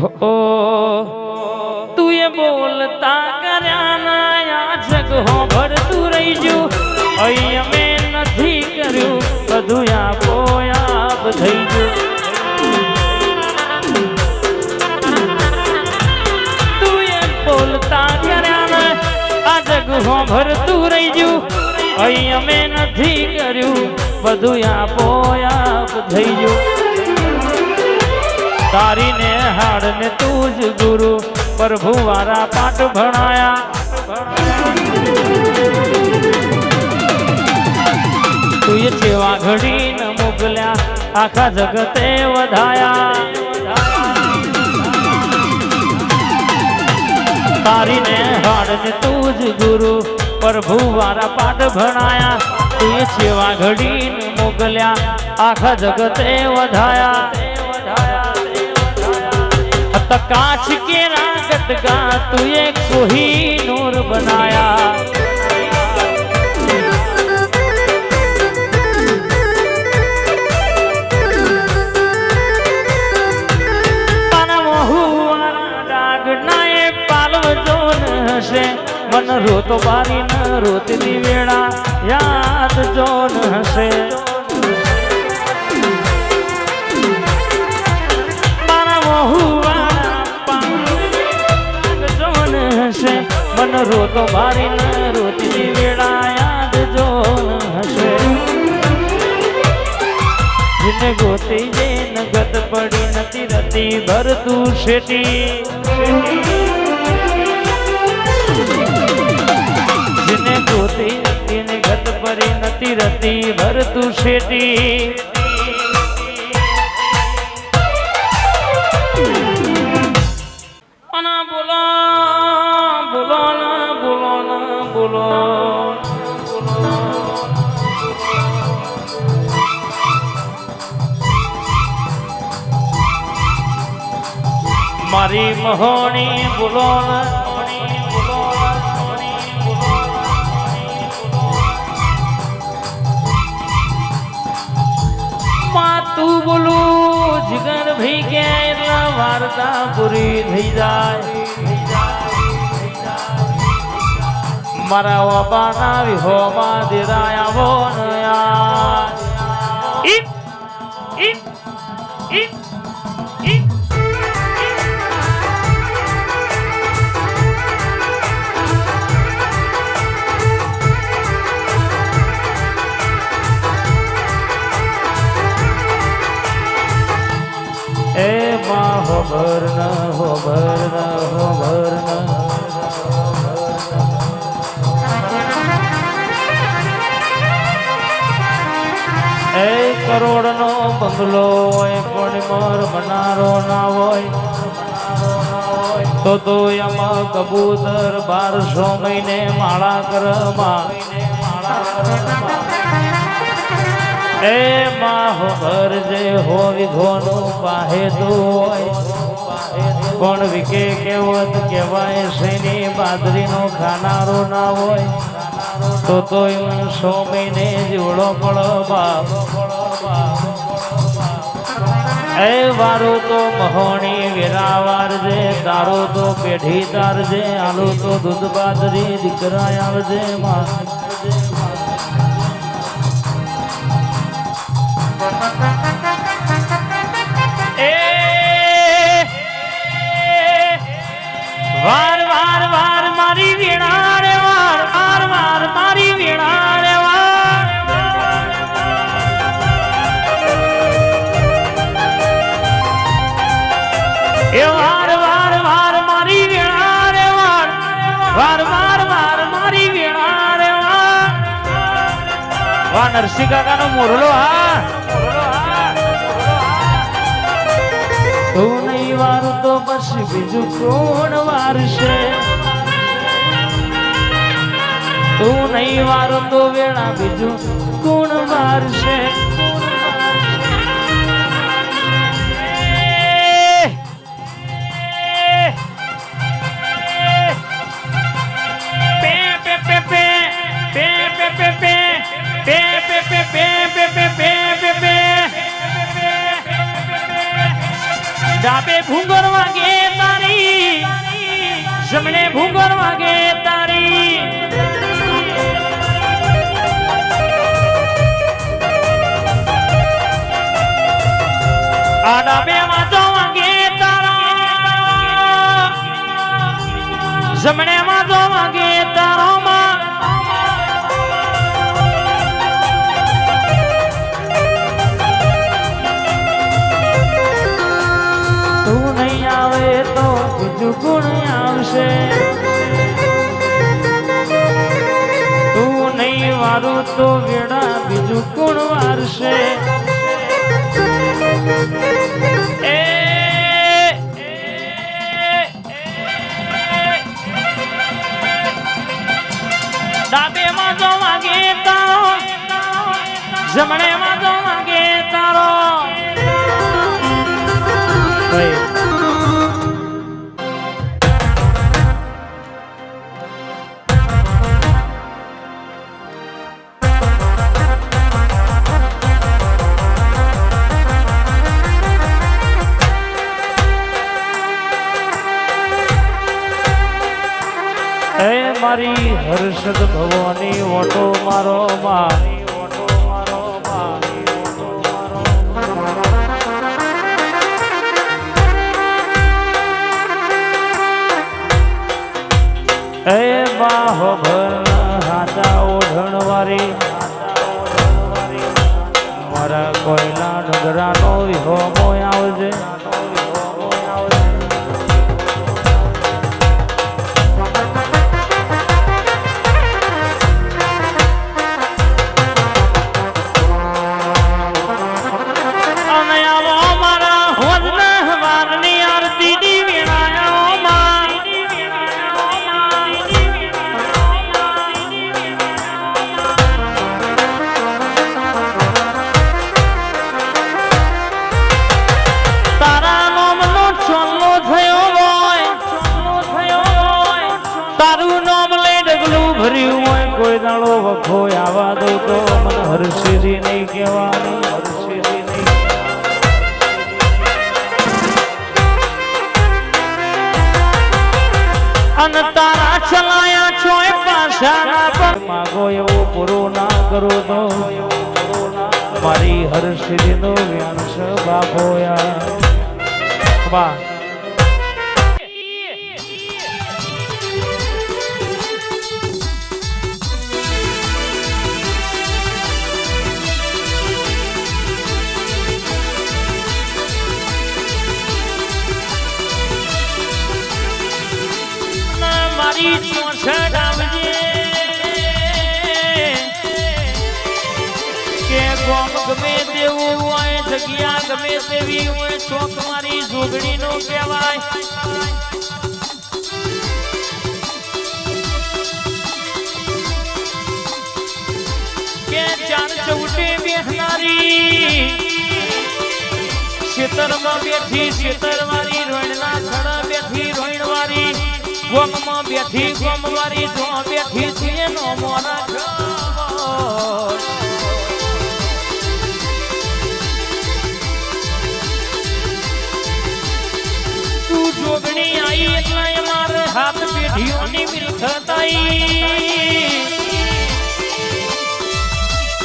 हो तू ये बोलता कर्याना या जग हो भर तू रही जो अई अमे નથી કર્યું બધું આપો આપ થઈ જો તું એ બોલતા કર્યાના આ જગ હો ભર તું રહી જો અઈ અમે નથી કર્યું બધું આપો આપ થઈ જો तारी ने हाड़ ने तूज गुरु प्रभु वारा पाठ भणाया तू ये सेवा घड़ी न मोकल्या आखा जगते वधाया तारी ने हाड़ ने तूज गुरु प्रभु वारा पाठ भणाया तू ये सेवा घड़ी न मोकल्या आखा जगते वधाया कांच के रागत का तू ये कोही नूर बनाया डाग नाए पालव जोन हसे मन रोत बारी न रोतनी वेड़ा याद जोन हसे मन रोतो बारी न रोती वेड़ा याद जो हसे जिने गोती जे नगत पड़ी नती रती भर तू शेटी जिने गोती जिने गत पड़ी नती रती भर तू शेटी मारी महोनी बोलो तू बोलो जिगर भी के वार्ता पूरी थी जाए मारा बाना भी हो दिराया वो नया ए माँ हो भरना हो भरना हो भरना ए करोड़ नो बंगलो होय पण मोर मनारो ना होय तो यमा कबूतर 1200 महीने माळा करमा ए माँ हो घर जे हो विघोनु पाहे तो कोण विके केवत केवाय सेनी बादरी नो खानारो ना होय तो 100 महीने जीवड़ो पड़ो बाप ए वारो तो महोनी वेरावार जे तारो तो पेढ़ी तार जे आलू तो दूध बादरी दीकरा आवजे मां वार वार वार मारी वीणा रे वार वार वार मारी वीणा रे वार ए वार वार वार मारी वीणा रे वार वार वार वार मारी वीणा रे वार नरसिंह काका नो मोरलो तू नहीं वारू तो बस बीजू कोण वारशे तू नहीं वारू तो वेणा बीजू कोण वारशे पे पे पे पे पे पे पे पे पे पे पे पे पे पे पे जाबे भूंगर वागे જમણેમાં જો વાગે તારોમાં તું નહીં આવે તો બીજું ગુણ આવશે તું નહીં વારું તો વેડા બીજું ગુણ વારશે ડાબેમાં જો વાગે તારો જમણેમાં જો વાગે તારો મારી હર્ષદ ભવાની ઓટો મારો મારી ઓટો મારો મારી ઓટો મારો એ બાહો ભર હાથા ઓઢણ વારી મારા કોઈના ડગરાનો વિહોમો આવજે કોઈ દાડો વખો આવા દો તો મને હર્ષિજી નહીં કહેવાનું હર્ષિજી નહીં અને તારા ચલાયા છોય પાછા માગો એવો પૂરો ના કરો તો મારી હર્ષિજી નો વ્યાંશ બાપોયા વાહ કે ગોમ ગમે તેવું હોય જગ્યા ગમે તેવી હોય ચોક મારી જોગણી નો કહેવાય કે ચાર ચૌટે બેહનારી ખેતરમાં બેઠી ખેતર વાળી રોયણના ખડા બેઠી રોયણ વાળી ગોમમાં બેઠી ગોમવારી જો બેઠી છે નો મોરા ખબર તું જોગણી આઈ એટલે મારે હાથ પેઢીઓની મિલકત આઈ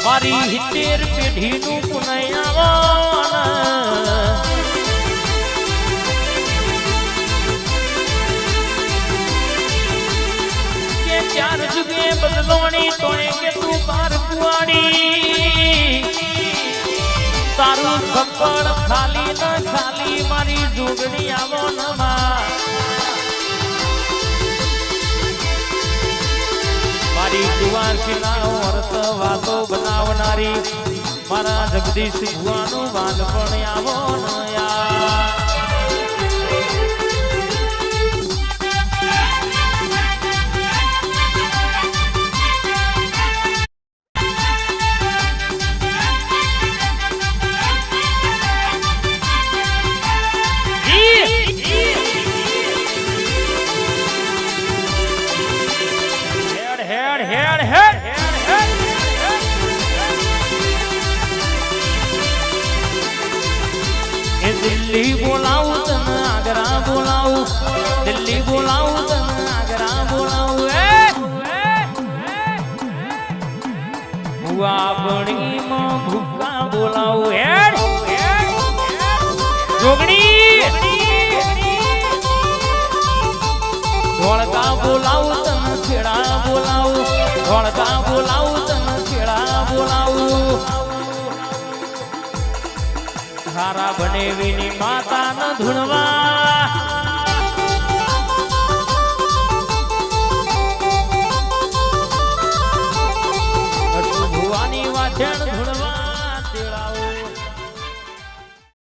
મારી 70 પેઢીનું પુનઃ ચાર જુગે બદલોણી તોય કે તું બાર કુવાડી તારું ખપડ ખાલી ન ખાલી મારી જોગણી આવો ન મારી કુવાસીના અર્થ વાતો બનાવનારી મારા જગદીશ ભુવાનું વાન પણ આવો ન યાર દિલ્હી બોલાવું તને આગ્રા બોલાવું દિલ્હી બોલાવું તને આગ્રા બોલાવું આપણી માં ભૂકા બોલાવું હેડ જોગણી ધોળકા બોલાવું તને છેડા બોલાવું ધોળકા બોલાવું તને છેડા બોલાવું હારા બનેવીની માતા ન ધૂણવા